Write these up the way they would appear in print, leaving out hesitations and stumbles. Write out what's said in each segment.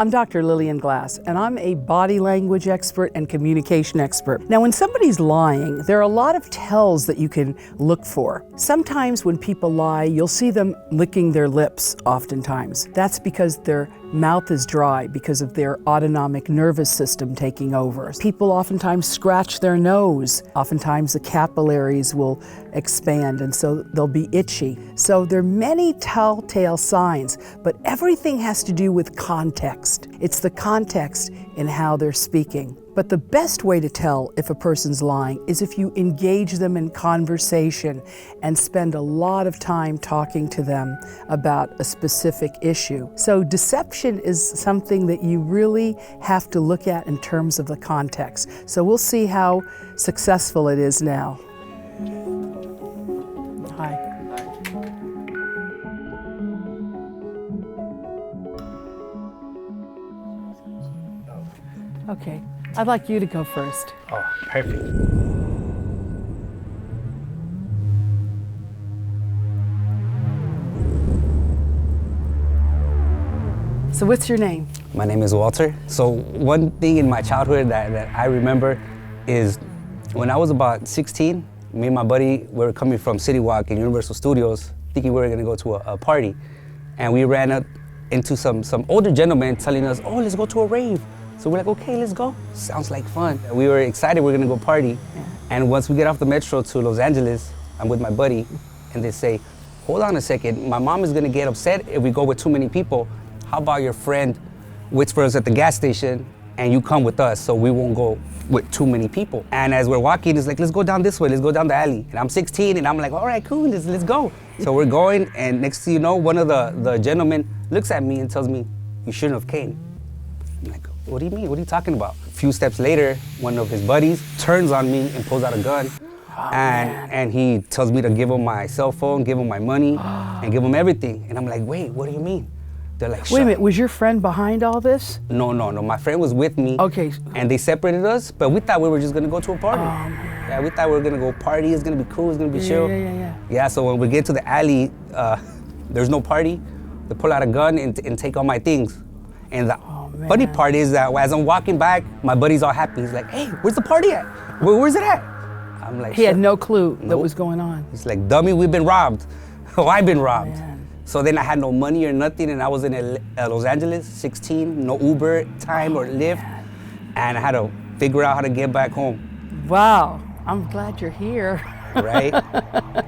I'm Dr. Lillian Glass, and I'm a body language expert and communication expert. Now, when somebody's lying, there are a lot of tells that you can look for. Sometimes when people lie, you'll see them licking their lips oftentimes. That's because their mouth is dry because of their autonomic nervous system taking over. People oftentimes scratch their nose. Oftentimes the capillaries will expand and so they'll be itchy. So there are many telltale signs, but everything has to do with context. It's the context in how they're speaking. But the best way to tell if a person's lying is if you engage them in conversation and spend a lot of time talking to them about a specific issue. So deception is something that you really have to look at in terms of the context. So we'll see how successful it is now. Hi. Okay. I'd like you to go first. Oh, perfect. So what's your name? My name is Walter. So one thing in my childhood that I remember is when I was about 16, me and my buddy were coming from City Walk in Universal Studios, thinking we were gonna go to a party. And we ran up into some older gentlemen telling us, oh, let's go to a rave. So we're like, okay, let's go. Sounds like fun. We were excited we're gonna go party. Yeah. And once we get off the metro to Los Angeles, I'm with my buddy, and they say, hold on a second, my mom is gonna get upset if we go with too many people. How about your friend waits for us at the gas station and you come with us so we won't go with too many people. And as we're walking, it's like, let's go down this way, let's go down the alley. And I'm 16 and I'm like, all right, cool, let's go. So we're going, and next thing you know, one of the gentlemen looks at me and tells me, you shouldn't have came. I'm like, what do you mean? What are you talking about? A few steps later, one of his buddies turns on me and pulls out a gun. And he tells me to give him my cell phone, give him my money, and give him everything. And I'm like, wait, what do you mean? They're like, wait a minute, was your friend behind all this? No. My friend was with me. Okay. And they separated us, but we thought we were just gonna go to a party. Yeah, we thought we were gonna go party, it's gonna be cool, it's gonna be chill. Yeah, so when we get to the alley, there's no party. They pull out a gun and take all my things. And the funny part is that as I'm walking back, my buddy's all happy. He's like, hey, where's the party at? Where's it at? I'm like, he had no clue that was going on. He's like, dummy, we've been robbed. Oh, I've been robbed. Man. So then I had no money or nothing, and I was in Los Angeles, 16, no Uber time or Lyft, and I had to figure out how to get back home. Wow, I'm glad you're here. Right?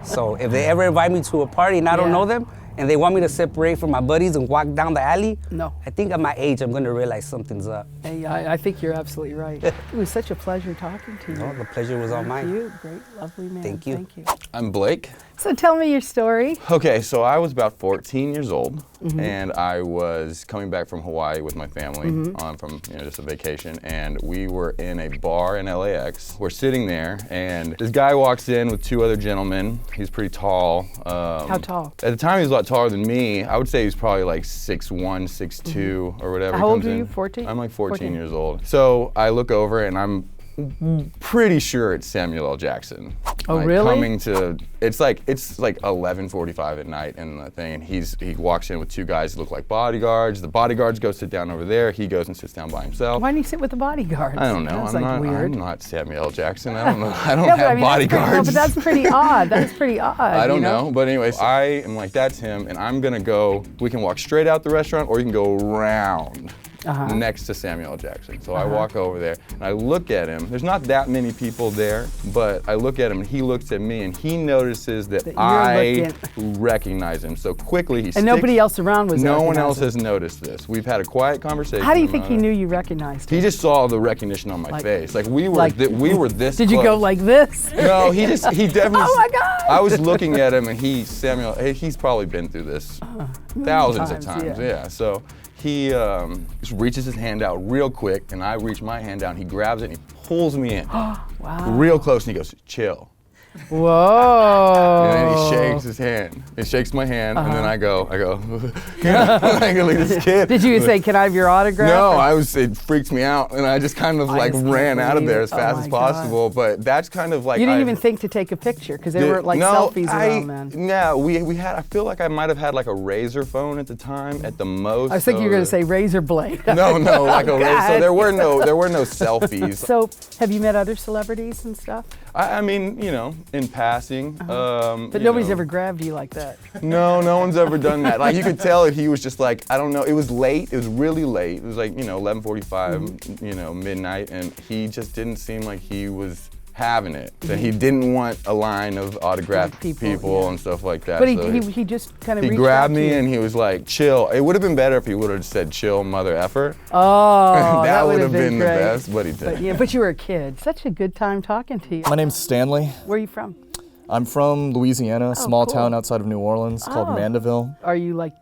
So if they ever invite me to a party and I don't know them, and they want me to separate from my buddies and walk down the alley, no. I think at my age, I'm gonna realize something's up. Hey, I think you're absolutely right. It was such a pleasure talking to you. Oh, the pleasure was all mine. Thank you, great, lovely man. Thank you. Thank you. I'm Blake. So tell me your story. Okay, so I was about 14 years old, and I was coming back from Hawaii with my family from just a vacation, and we were in a bar in LAX. We're sitting there, and this guy walks in with two other gentlemen. He's pretty tall. How tall? At the time, he was a lot taller than me. I would say he's probably like 6'1", 6'2", or whatever. How old are you, 14? I'm like 14 years old. So I look over, and I'm pretty sure it's Samuel L. Jackson. Oh, like, really? Coming to, it's like 11:45 at night in the thing, and he walks in with two guys who look like bodyguards. The bodyguards go sit down over there. He goes and sits down by himself. Why didn't you sit with the bodyguards? I don't know. I'm not Samuel L. Jackson. I don't know. I don't have bodyguards. No, but that's pretty odd. That's pretty odd. I don't know. But anyways, I am like, that's him, and I'm gonna go. We can walk straight out the restaurant, or you can go around. Next to Samuel L. Jackson. So I walk over there and I look at him. There's not that many people there, but I look at him and he looks at me and he notices that I recognize him. So quickly And nobody else around was No one else has noticed this. We've had a quiet conversation. How do you think he knew you recognized him? He just saw the recognition on my face. Like we were this Did close. You go like this? No, he definitely. Oh my God! I was looking at him and he's probably been through this thousands of times. Yeah. So he just reaches his hand out real quick, and I reach my hand down. He grabs it and he pulls me in. Wow. Real close, and he goes, chill. Whoa. And then he shakes his hand. He shakes my hand, and then I go, I go, look at this kid. Did you say, can I have your autograph? No, it freaked me out, and I just kind of like just ran can't out of believe there it. as fast as possible. But that's kind of like You didn't even think to take a picture because there were like selfies around then. Yeah, we had. I feel like I might have had like a Razor phone at the time, at the most. I was thinking you were going to say razor blade. No, like a Razor. God. So there were no selfies. So have you met other celebrities and stuff? I mean, you know, in passing. But nobody's ever grabbed you like that. No one's ever done that. Like, you could tell that he was just like, I don't know, it was late, it was really late. It was like, 11:45, midnight, and he just didn't seem like he was having it. That he didn't want a line of autographed people and stuff like that. But so he just kind of he grabbed me and he was like, chill. It would have been better if he would have said, chill, mother effer. Oh, that would have been the great. best, but he didn't. But you were a kid. Such a good time talking to you. My name's Stanley. Where are you from? I'm from Louisiana, a small cool. town outside of New Orleans called Mandeville. Are you like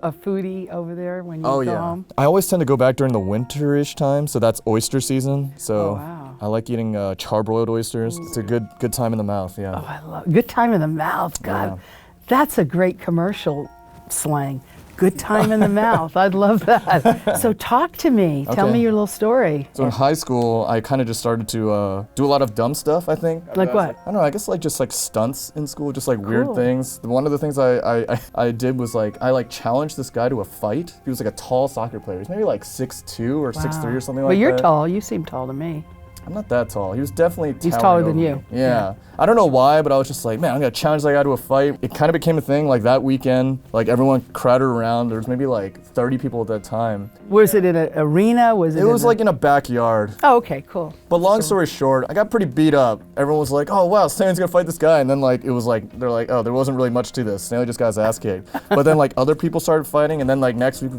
a foodie over there when you go home? I always tend to go back during the winter-ish time, so that's oyster season. So I like eating charbroiled oysters. It's a good time in the mouth, yeah. Oh, I love good time in the mouth. God, that's a great commercial slang. Good time in the mouth. I'd love that. So talk to me. Tell me your little story. So in high school, I kind of just started to do a lot of dumb stuff, I think. Like what? I don't know, I guess just stunts in school, just like weird things. One of the things I did was I challenged this guy to a fight. He was like a tall soccer player. He's maybe like 6'2" or 6'3" or something like that. Well, you're tall. You seem tall to me. I'm not that tall. He was definitely He's taller than you. Yeah. I don't know why, but I was just like, man, I'm gonna challenge that guy to a fight. It kind of became a thing like that weekend. Like everyone crowded around. There was maybe like 30 people at that time. Was it in an arena? It was like in a backyard. Oh, okay, cool. But long story short, I got pretty beat up. Everyone was like, oh wow, Stanley's gonna fight this guy. And then it was like, they're like, oh, there wasn't really much to this. Stanley just got his ass kicked. But then other people started fighting, and then next week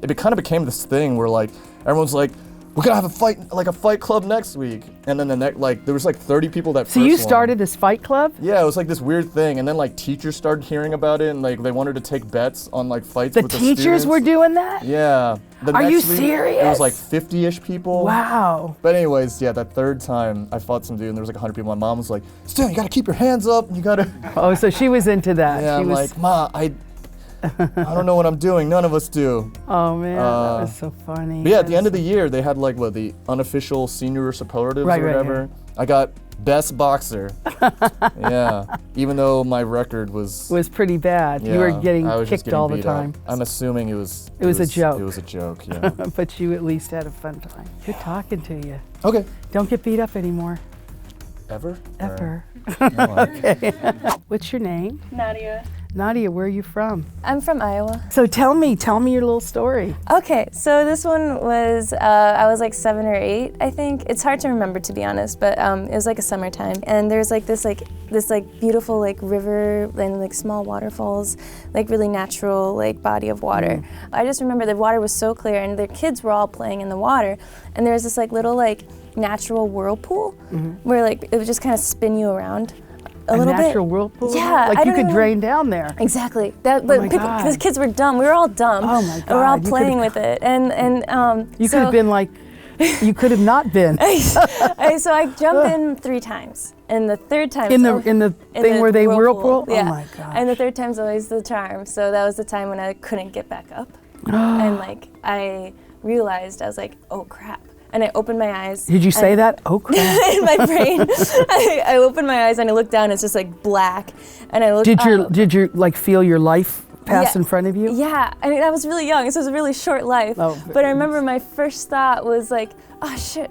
it kind of became this thing where everyone's like, we're gonna have a fight club next week. And then there was 30 people that So you started this fight club? Yeah, it was this weird thing. And then teachers started hearing about it, and they wanted to take bets on fights with the students. The teachers were doing that? Yeah. Are you serious? It was 50-ish people. Wow. But anyways, yeah, that third time I fought some dude and there was 100 people. My mom was like, Stan, you gotta keep your hands up. You gotta. Oh, so she was into that. Yeah, I'm like, Ma, I don't know what I'm doing. None of us do. Oh man, that was so funny. But yeah, at the end of the year, they had the unofficial senior superlatives or whatever. Right. I got best boxer. Yeah, even though my record was pretty bad. Yeah, You were getting I was just kicked all the beat up. time. I'm assuming it was a joke. It was a joke, yeah. But you at least had a fun time. Good talking to you. Okay. Don't get beat up anymore. Ever? Ever. Okay. What's your name? Nadia. Nadia, where are you from? I'm from Iowa. So tell me your little story. Okay, so this one was, I was 7 or 8, I think. It's hard to remember, to be honest, but it was a summertime. And there's this beautiful river and small waterfalls, really natural body of water. I just remember the water was so clear and the kids were all playing in the water. And there was this little natural whirlpool where it would just kind of spin you around. A little natural bit. whirlpool? Yeah. You could drain down there. Exactly. But the kids were dumb. We were all dumb. Oh my God. And we're all playing with it. You could have been you could have not been. So I jumped in 3 times. And the third time. In the thing where they whirlpool? Yeah. Oh my gosh. And the third time's always the charm. So that was the time when I couldn't get back up. And I realized, I was like, oh crap. And I opened my eyes. Did you say that? Oh crap. In my brain, I opened my eyes and I looked down. It's just black, and I looked. Did you feel your life pass in front of you? Yeah, I mean I was really young, so it was a really short life. Oh, but I remember my first thought was oh shit,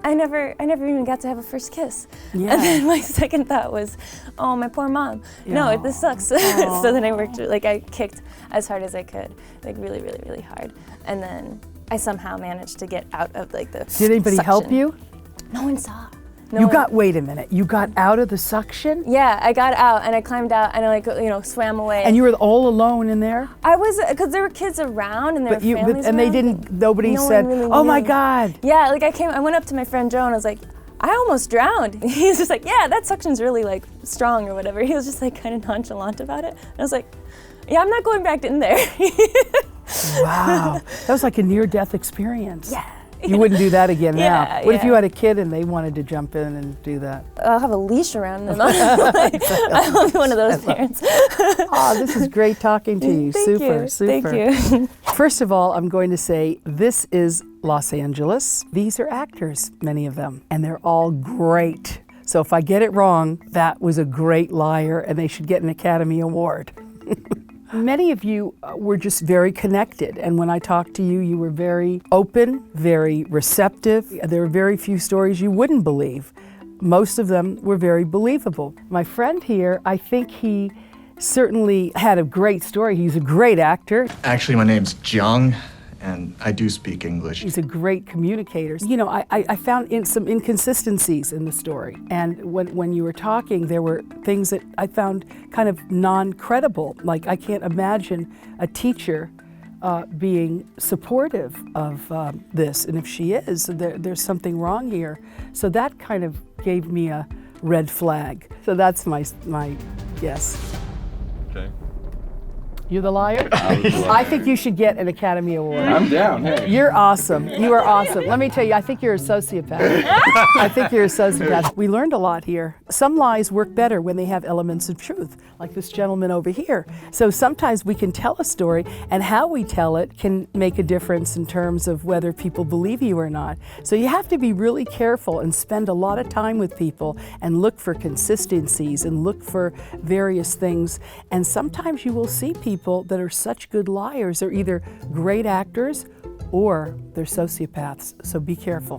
I never even got to have a first kiss. Yeah. And then my second thought was, oh my poor mom. Yeah. No, this sucks. So then I worked I kicked as hard as I could, really, really, really hard, and then I somehow managed to get out of the Did anybody suction. help you? No one saw. Wait a minute, you got out of the suction? Yeah, I got out and I climbed out and I swam away. And you were all alone in there? I was, because there were kids around and there were families and around. Nobody said, really oh knew. my God. Yeah, I went up to my friend Joe and I was like, I almost drowned. He's just like, yeah, that suction's really strong or whatever. He was just kind of nonchalant about it. And I was like, yeah, I'm not going back in there. Wow, that was like a near-death experience. Yeah, You wouldn't do that again Yeah, now. What if yeah. you had a kid and they wanted to jump in and do that? I'll have a leash around them. I won't be one of those parents. Oh, this is great talking to you. Thank Super, you. super. Thank you. First of all, I'm going to say this is Los Angeles. These are actors, many of them, and they're all great. So if I get it wrong, that was a great liar and they should get an Academy Award. Many of you were just very connected, and when I talked to you, you were very open, very receptive. There were very few stories you wouldn't believe. Most of them were very believable. My friend here, I think he certainly had a great story. He's a great actor. Actually, my name's Jiang, and I do speak English. He's a great communicator. You know, I found some inconsistencies in the story. And when you were talking, there were things that I found kind of non-credible. Like, I can't imagine a teacher being supportive of this. And if she is, there's something wrong here. So that kind of gave me a red flag. So that's my guess. Okay. You're the liar? I think you should get an Academy Award. I'm down. Hey. You're awesome. You are awesome. Let me tell you, I think you're a sociopath. I think you're a sociopath. We learned a lot here. Some lies work better when they have elements of truth, like this gentleman over here. So sometimes we can tell a story, and how we tell it can make a difference in terms of whether people believe you or not. So you have to be really careful and spend a lot of time with people and look for consistencies and look for various things. And sometimes you will see people that are such good liars. They're either great actors or they're sociopaths. So be careful.